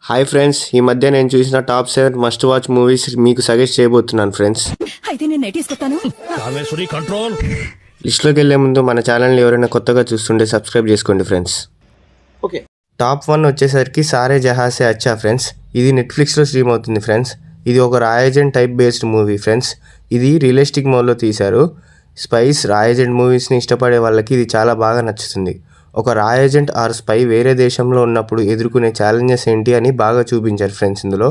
Hi friends, ఈ మధ్య నేను చూసిన టాప్ 7 మస్ట్ వాచ్ మూవీస్ మీకు సజెస్ట్ చేయబోతున్నాను ఫ్రెండ్స్. లిస్ట్లోకి వెళ్లే ముందు మన ఛానల్ని ఎవరైనా కొత్తగా చూస్తుంటే సబ్స్క్రైబ్ చేసుకోండి ఫ్రెండ్స్. ఓకే, టాప్ 1 వచ్చేసరికి సారే జహాసే అచ్చా ఫ్రెండ్స్. ఇది నెట్ఫ్లిక్స్లో స్ట్రీమ్ అవుతుంది ఫ్రెండ్స్. ఇది ఒక రాయజెంట్ టైప్ బేస్డ్ మూవీ ఫ్రెండ్స్. ఇది రియలిస్టిక్ మోడ్లో తీశారు. స్పైస్ రాయజెంట్ మూవీస్ని ఇష్టపడే వాళ్ళకి ఇది చాలా బాగా నచ్చుతుంది. ఒక రాయజెంట్ ఆర్ స్పై వేరే దేశంలో ఉన్నప్పుడు ఎదుర్కొనే ఛాలెంజెస్ ఏంటి అని బాగా చూపించారు ఫ్రెండ్స్. ఇందులో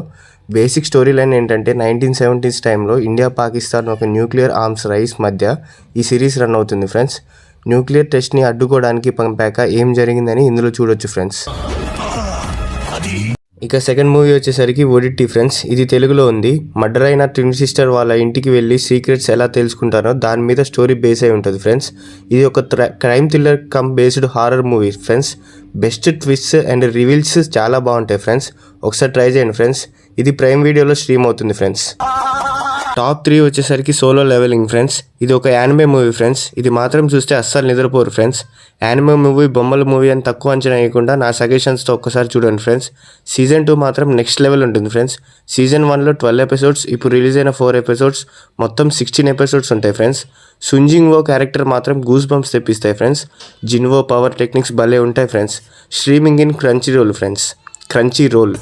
బేసిక్ స్టోరీ లైన్ ఏంటంటే 1970s టైంలో ఇండియా పాకిస్తాన్ ఒక న్యూక్లియర్ ఆర్మ్స్ రైస్ మధ్య ఈ సిరీస్ రన్ అవుతుంది ఫ్రెండ్స్. న్యూక్లియర్ టెస్ట్ని అడ్డుకోవడానికి పంపాక ఏం జరిగిందని ఇందులో చూడొచ్చు ఫ్రెండ్స్. ఇక సెకండ్ మూవీ వచ్చేసరికి ఓడిటీ ఫ్రెండ్స్. ఇది తెలుగులో ఉంది. మర్డర్ అయిన ట్విన్ సిస్టర్ వాళ్ళ ఇంటికి వెళ్ళి సీక్రెట్స్ ఎలా తెలుసుకుంటారో దాని మీద స్టోరీ బేస్ అయి ఉంటుంది ఫ్రెండ్స్. ఇది ఒక crime thriller come based horror movie friends. Best twists and reveals చాలా బాగుంటాయి ఫ్రెండ్స్. ఒకసారి ట్రై చేయండి ఫ్రెండ్స్. ఇది ప్రైమ్ వీడియోలో స్ట్రీమ్ అవుతుంది ఫ్రెండ్స్. టాప్ 3 వచ్చేసరికి సోలో లెవెలింగ్ ఫ్రెండ్స్. ఇది ఒక యానిమే మూవీ ఫ్రెండ్స్. ఇది మాత్రం చూస్తే అస్సలు నిద్రపోరు ఫ్రెండ్స్. యానిమే మూవీ బొమ్మల మూవీ అని తక్కువ అంచనా వేయకుండా నా సజెషన్స్తో ఒక్కసారి చూడండి ఫ్రెండ్స్. సీజన్ 2 మాత్రం నెక్స్ట్ లెవెల్ ఉంటుంది ఫ్రెండ్స్. సీజన్ 1లో 12 ఎపిసోడ్స్, ఇప్పుడు రిలీజ్ అయిన 4 ఎపిసోడ్స్, మొత్తం 16 ఎపిసోడ్స్ ఉంటాయి ఫ్రెండ్స్. సుంజింగ్వో క్యారెక్టర్ మాత్రం గూస్ బంప్స్ తెప్పిస్తాయి ఫ్రెండ్స్. జిన్వో పవర్ టెక్నిక్స్ భలే ఉంటాయి friends. Streaming in Crunchyroll friends. Crunchyroll.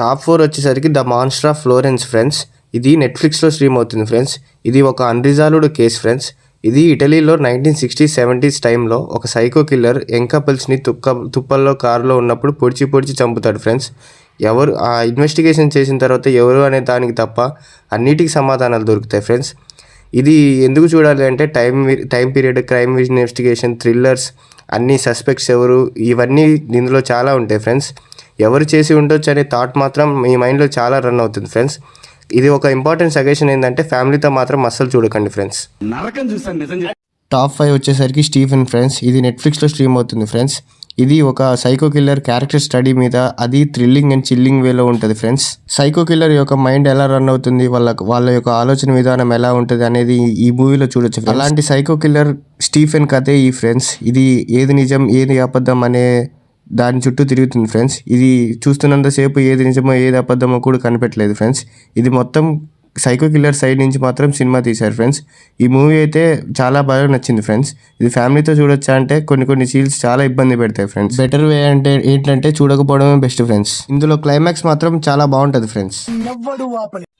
Top 4 వచ్చేసరికి the monster of Florence friends. ఇది నెట్ఫ్లిక్స్లో స్ట్రీమ్ అవుతుంది ఫ్రెండ్స్. ఇది ఒక అన్రిజాల్వ్డ్ కేస్ ఫ్రెండ్స్. ఇది ఇటలీలో 1960s 70s టైంలో ఒక సైకో కిల్లర్ యంగ్ కపుల్స్ని తుప్పల్లో కారులో ఉన్నప్పుడు పొడిచి చంపుతాడు ఫ్రెండ్స్. ఎవరు ఆ ఇన్వెస్టిగేషన్ చేసిన తర్వాత ఎవరు అనే దానికి తప్ప అన్నిటికీ సమాధానాలు దొరుకుతాయి ఫ్రెండ్స్. ఇది ఎందుకు చూడాలి అంటే time period, crime investigation, thrillers, అన్ని సస్పెక్ట్స్ ఎవరు, ఇవన్నీ ఇందులో చాలా ఉంటాయి ఫ్రెండ్స్. ఎవరు చేసి ఉండొచ్చు అనే థాట్ మాత్రం మీ మైండ్లో చాలా రన్ అవుతుంది ఫ్రెండ్స్. ఇది ఒక ఇంపార్టెంట్ సజెషన్ ఏంటంటే ఫ్యామిలీతో మాత్రం అస్సలు చూడకండి ఫ్రెండ్స్. టాప్ 5 వచ్చేసరికి స్టీఫెన్ ఫ్రెండ్స్. ఇది నెట్ఫ్లిక్స్లో స్ట్రీమ్ అవుతుంది ఫ్రెండ్స్. ఇది ఒక సైకో కిల్లర్ క్యారెక్టర్ స్టడీ మీద, అది థ్రిల్లింగ్ అండ్ చిల్లింగ్ వేలో ఉంటుంది ఫ్రెండ్స్. సైకో కిల్లర్ యొక్క మైండ్ ఎలా రన్ అవుతుంది, వాళ్ళ యొక్క ఆలోచన విధానం ఎలా ఉంటుంది అనేది ఈ మూవీలో చూడొచ్చు. అలాంటి సైకో కిల్లర్ స్టీఫెన్ కథే ఈ ఫ్రెండ్స్. ఇది ఏది నిజం ఏది అబద్ధం అనే దాని చుట్టూ తిరుగుతుంది ఫ్రెండ్స్. ఇది చూస్తున్నంతసేపు ఏది నిజమో ఏది అబద్ధమో కూడా కనిపెట్టలేదు ఫ్రెండ్స్. ఇది మొత్తం సైకో కిల్లర్ సైడ్ నుంచి మాత్రం సినిమా తీశారు ఫ్రెండ్స్. ఈ మూవీ అయితే చాలా బాగా నచ్చింది ఫ్రెండ్స్. ఇది ఫ్యామిలీతో చూడొచ్చా అంటే కొన్ని సీన్స్ చాలా ఇబ్బంది పెడతాయి ఫ్రెండ్స్. బెటర్ వే అంటే ఏంటంటే చూడకపోవడమే బెస్ట్ ఫ్రెండ్స్. ఇందులో క్లైమాక్స్ మాత్రం చాలా బాగుంటుంది ఫ్రెండ్స్.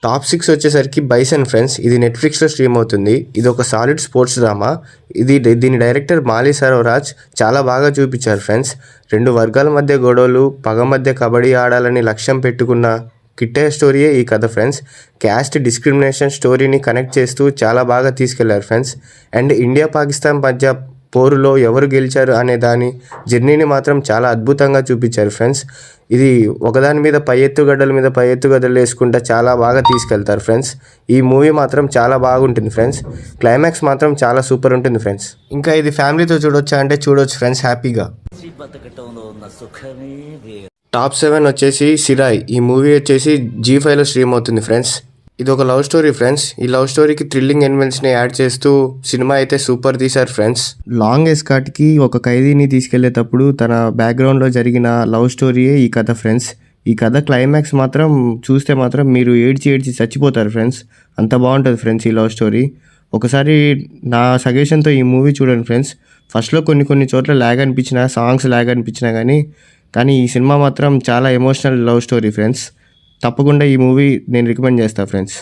టాప్ 6 వచ్చేసరికి బైసన్ ఫ్రెండ్స్. ఇది నెట్ఫ్లిక్స్లో స్ట్రీమ్ అవుతుంది. ఇది ఒక సాలిడ్ స్పోర్ట్స్ డ్రామా. దీని డైరెక్టర్ మాలి సరోరాజ్ చాలా బాగా చూపించారు ఫ్రెండ్స్. 2 వర్గాల మధ్య గొడవలు, పగ మధ్య కబడ్డీ ఆడాలని లక్ష్యం పెట్టుకున్న కిట్టే స్టోరీయే ఈ కథ ఫ్రెండ్స్. క్యాస్ట్ డిస్క్రిమినేషన్ స్టోరీని కనెక్ట్ చేస్తూ చాలా బాగా తీసుకెళ్లారు ఫ్రెండ్స్. అండ్ ఇండియా పాకిస్తాన్ మధ్య పోరులో ఎవరు గెలిచారు అనే దాని జర్నీని మాత్రం చాలా అద్భుతంగా చూపించారు ఫ్రెండ్స్. ఇది ఒకదాని మీద పై ఎత్తుగడలు వేసుకుంటా చాలా బాగా తీసుకెళ్తారు ఫ్రెండ్స్. ఈ మూవీ మాత్రం చాలా బాగుంటుంది ఫ్రెండ్స్. క్లైమాక్స్ మాత్రం చాలా సూపర్ ఉంటుంది ఫ్రెండ్స్. ఇంకా ఇది ఫ్యామిలీతో చూడొచ్చా అంటే చూడొచ్చు ఫ్రెండ్స్ హ్యాపీగా. టాప్ 7 వచ్చేసి సిరాయ్. ఈ మూవీ వచ్చేసి G5లో స్ట్రీమ్ అవుతుంది ఫ్రెండ్స్. ఇది ఒక లవ్ స్టోరీ ఫ్రెండ్స్. ఈ లవ్ స్టోరీకి థ్రిల్లింగ్ ఎలిమెంట్స్ని యాడ్ చేస్తూ సినిమా అయితే సూపర్ తీశారు ఫ్రెండ్స్. లాంగ్ ఎస్కాట్కి ఒక ఖైదీని తీసుకెళ్లేటప్పుడు తన బ్యాక్గ్రౌండ్లో జరిగిన లవ్ స్టోరీయే ఈ కథ ఫ్రెండ్స్. ఈ కథ క్లైమాక్స్ మాత్రం చూస్తే మాత్రం మీరు ఏడ్చి చచ్చిపోతారు ఫ్రెండ్స్. అంత బాగుంటుంది ఫ్రెండ్స్ ఈ లవ్ స్టోరీ. ఒకసారి నా సజెషన్తో ఈ మూవీ చూడండి ఫ్రెండ్స్. ఫస్ట్లో కొన్ని చోట్ల సాంగ్స్ ల్యాగ్ అనిపించినా కానీ ఈ సినిమా మాత్రం చాలా ఎమోషనల్ లవ్ స్టోరీ ఫ్రెండ్స్. తప్పకుండా ఈ మూవీ నేను రికమెండ్ చేస్తాను ఫ్రెండ్స్.